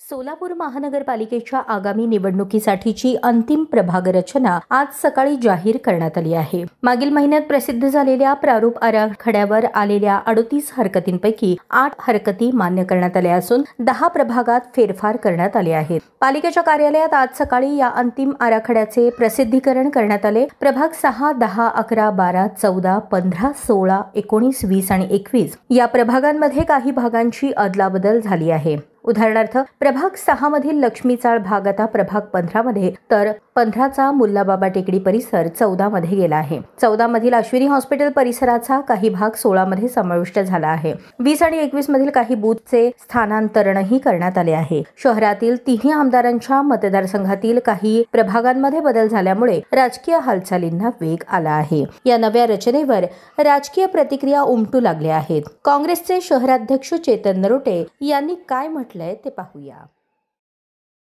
सोलापूर महानगरपालिकेच्या आगामी निवडणुकीसाठीची अंतिम प्रभाग रचना आज सकाळी जाहीर करण्यात आली आहे। मागील महिन्यात प्रसिद्ध झालेल्या प्रारूप आराखड्यावर आलेल्या 38 हरकतींपैकी 8 हरकती मान्य करण्यात आल्या असून 10 प्रभागात फेरफार करण्यात आले आहेत। पालिकेच्या कार्यालयात आज सकाळी या अंतिम आराखड्याचे प्रसिद्धीकरण करण्यात आले। प्रभाग 6, 10, 11, 12, 14, 15, 16, 19, 20 आणि 21 या प्रभागांमध्ये काही भागांची अदलाबदल झाली आहे। उदाहरणार्थ प्रभाग 6 मधील लक्ष्मीचाळ भाग आता प्रभाग 15 मध्ये तर 15चा मुल्लाबाबा टेकडी परिसर 14 मध्ये गेला आहे। 14 मधील अश्विनी हॉस्पिटल परिसराचा काही भाग 16 मध्ये समाविष्ट झाला आहे। 20 आणि 21 मधील काही बूथचे स्थानांतरणही करण्यात आले आहे। शहरातील तिन्ही आमदारांच्या मतदारसंघातील काही प्रभागांमध्ये बदल झाल्यामुळे राजकीय हालचालींना वेग आला आहे। या नव्या रचनेवर राजकीय प्रतिक्रिया उमटू लागल्या आहेत। काँग्रेसचे शहराध्यक्ष चेतन नरोटे यांनी काय म्हटलंय ते पाहूया।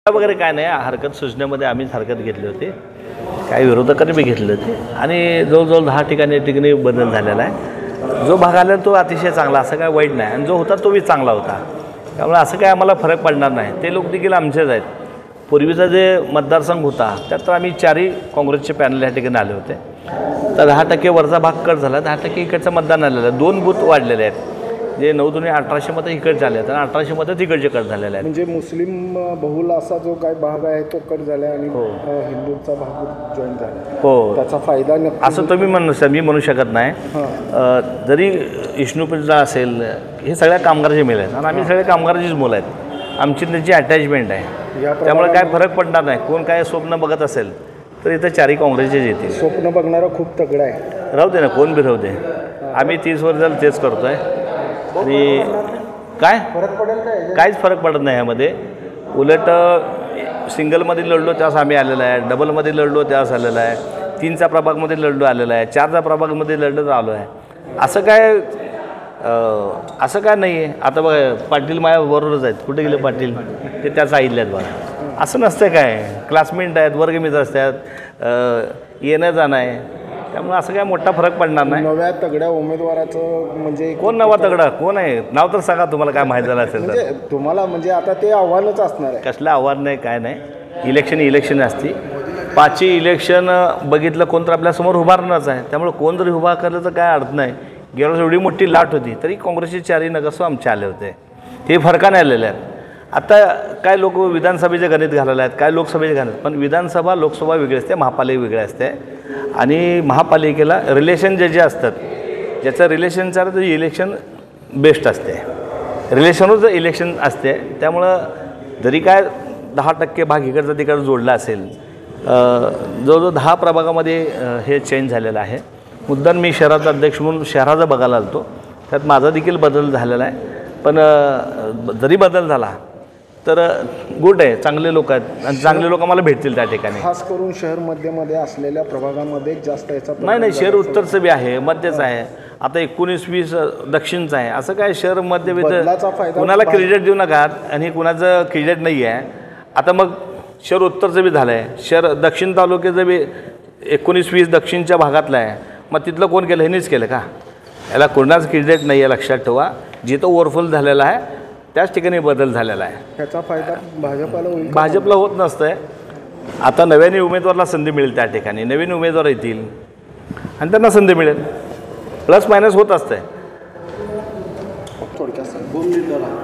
वगैरे काय नाही, हरकत सूचनेमध्ये आम्हीच हरकत घेतली होती, काही विरोधकांनी बी घेतली होती आणि जवळजवळ 10 ठिकाणी बदल झालेला आहे। जो भाग आला तो अतिशय चांगला, असं काय वाईट नाही, आणि जो होता तो बी चांगला होता, त्यामुळे असं काय आम्हाला फरक पडणार नाही। ते लोक देखील आमचेच आहेत। पूर्वीचा जे मतदारसंघ होता त्यात तर आम्ही 4ही काँग्रेसचे पॅनल या ठिकाणी आले होते, तर 10% वरचा भाग कट झाला, 10% इकडचं मतदान आलेलं आहे। 2 बूथ वाढलेले आहेत, जे 9-2 1800 मतं इकडचे आले आहेत आणि 1800 मतं तिकडचे कट झालेले आहेत। म्हणजे मुस्लिम बहुल असा जो काय भाग आहे तो कट झाला आणि हिंदूंचा भाग जॉईन झाला, हो, त्याचा फायदा असं तुम्ही मी म्हणू शकत नाही। जरी विष्णुपूजा असेल, हे सगळ्या कामगाराचे मेल आहेत आणि आम्ही सगळे कामगाराचीच मुलं आहेत, आमची त्यांची अटॅचमेंट आहे, त्यामुळे काय फरक पडणार नाही। कोण काय स्वप्न बघत असेल तर इथं 4ही काँग्रेसचेच येतील। स्वप्न बघणारा खूप तगडा आहे, राहू दे ना, कोण बी राहू दे, आम्ही 30 वर्ष झालं तेच करतो आहे आणि काय फरक पडेल काय? काहीच फरक पडत नाही यामध्ये। उलट सिंगलमध्ये लढलो त्यास आम्ही आलेला आहे, डबलमध्ये लढलो त्यास आलेला आहे, 3चा प्रभागमध्ये लढलो आलेला आहे, 4चा प्रभागमध्ये लढत आलो आहे। असं काय नाही आहे। आता बघा, पाटील माझ्याबरोबरच आहेत, कुठे गेले पाटील, ते त्याच आईले आहेत बघा। असं नसतं काय, क्लासमेट आहेत, वर्गमित्र असतात, येणं जाणं आहे, त्यामुळे असं काय मोठा फरक पडणार नाही। नव्या तगड्या उमेदवाराचं म्हणजे कोण नवा तगडा कोण आहे, नाव तर सांगा, तुम्हाला काय माहीत झालं असेल तर। तुम्हाला म्हणजे आता ते आव्हानच असणार आहे। कसलं आव्हान नाही, काय नाही, इलेक्शन असते। 5ची इलेक्शन बघितलं, कोण तर आपल्यासमोर उभारणंच आहे, त्यामुळे कोण जरी उभा करलं तर काय अर्थ नाही। गेल्या एवढी मोठी लाट होती तरी काँग्रेसचे 4ही नगरसेवक आमचे आले होते, ते फरकाने आलेले आहेत। आता काय लोक विधानसभेचे गणित घालले आहेत, काय लोकसभेचे गणित, पण विधानसभा लोकसभा वेगळी असते, महापालिका वेगळी असते आणि महापालिकेला रिलेशन जे असतात, ज्याचं रिलेशन चालतं ते इलेक्शन बेस्ट असते, रिलेशनच इलेक्शन असते। त्यामुळं जरी काय 10% भाग इकडचा तिकडं जोडला असेल, जवळजवळ 10 प्रभागामध्ये हे चेंज झालेलं आहे। मुद्दाम मी शहराचा अध्यक्ष म्हणून शहराचा बघायला आलतो, त्यात माझा देखील बदल झालेला आहे। पण जरी बदल झाला तर गुड आहे, चांगले लोक आहेत आणि चांगले लोक आम्हाला भेटतील त्या ठिकाणी। खास करून शहर मध्यमध्ये असलेल्या प्रभागामध्ये जास्त याचा नाही, शहर उत्तरचं बी आहे, मध्यच आहे, आता 19-20 दक्षिणचं आहे। असं काय शहर मध्य कुणाला क्रेडिट देऊ नका, आणि कुणाचं क्रेडिट नाही आहे। आता मग शहर उत्तरचं बी झालं आहे, शहर दक्षिण तालुक्याचं बी 19-20 दक्षिणच्या भागातलं आहे, मग तिथलं कोण केलं, ह्यांनीच केलं का? याला कोणाच क्रेडिट नाही आहे, लक्षात ठेवा। जिथं ओव्हरफुल झालेला आहे त्याच ठिकाणी बदल झालेला आहे, त्याचा फायदा भाजपला होईल? भाजपला होत नसतंय। आता नव्याने उमेदवाराला संधी मिळेल, त्या ठिकाणी नवीन उमेदवार येतील आणि त्यांना संधी मिळेल, प्लस मायनस होत असतंय।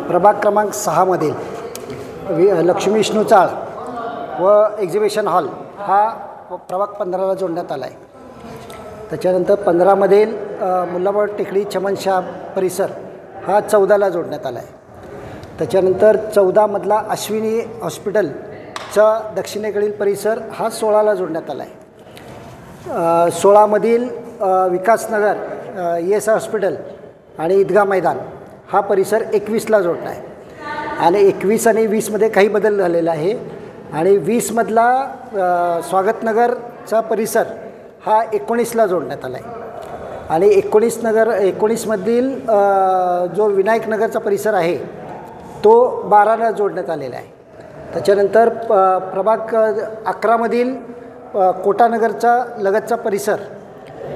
प्रभाग क्रमांक 6 मधील लक्ष्मी विष्णू चाळ व एक्झिबिशन हॉल हा प्रभाग 15ला जोडण्यात आला आहे। त्याच्यानंतर 15 मधील मुल्लाबाबा टेकडी चमनशाह परिसर हा 14ला जोडण्यात आला आहे। त्याच्यानंतर 14 मधला अश्विनी हॉस्पिटलचा दक्षिणेकडील परिसर हा 16ला जोडण्यात आला आहे। 16 मधील विकासनगर ES हॉस्पिटल आणि ईदगाह मैदान हा परिसर 21ला जोडला आहे आणि 21 आणि 20 मध्ये काही बदल झालेला आहे आणि 20 मधला स्वागतनगरचा परिसर हा 19ला जोडण्यात आला आहे आणि 19 मधील जो विनायक नगरचा परिसर आहे तो 12ला जोडण्यात आलेला आहे। त्याच्यानंतर प्रभाग 11 मधील कोटानगरचा लगतचा परिसर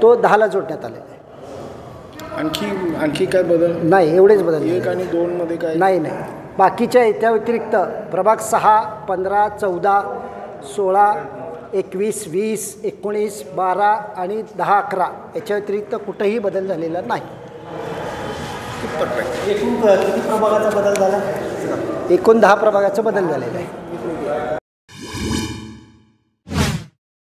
तो 10ला जोडण्यात आलेला आहे। आणखी काय बदल? नाही, एवढेच बदल. 1 आणि 2 मध्ये काय? नाही. बाकीच्या त्या व्यतिरिक्त प्रभाग 6, 15, 14, 16, 21, 20, 19, 12 आणि 10, 11 याच्या व्यतिरिक्त कुठेही बदल झालेला नाही. एकूण किती प्रभागाचा बदल झाला? एकूण 10 प्रभागाचा बदल झालेला आहे.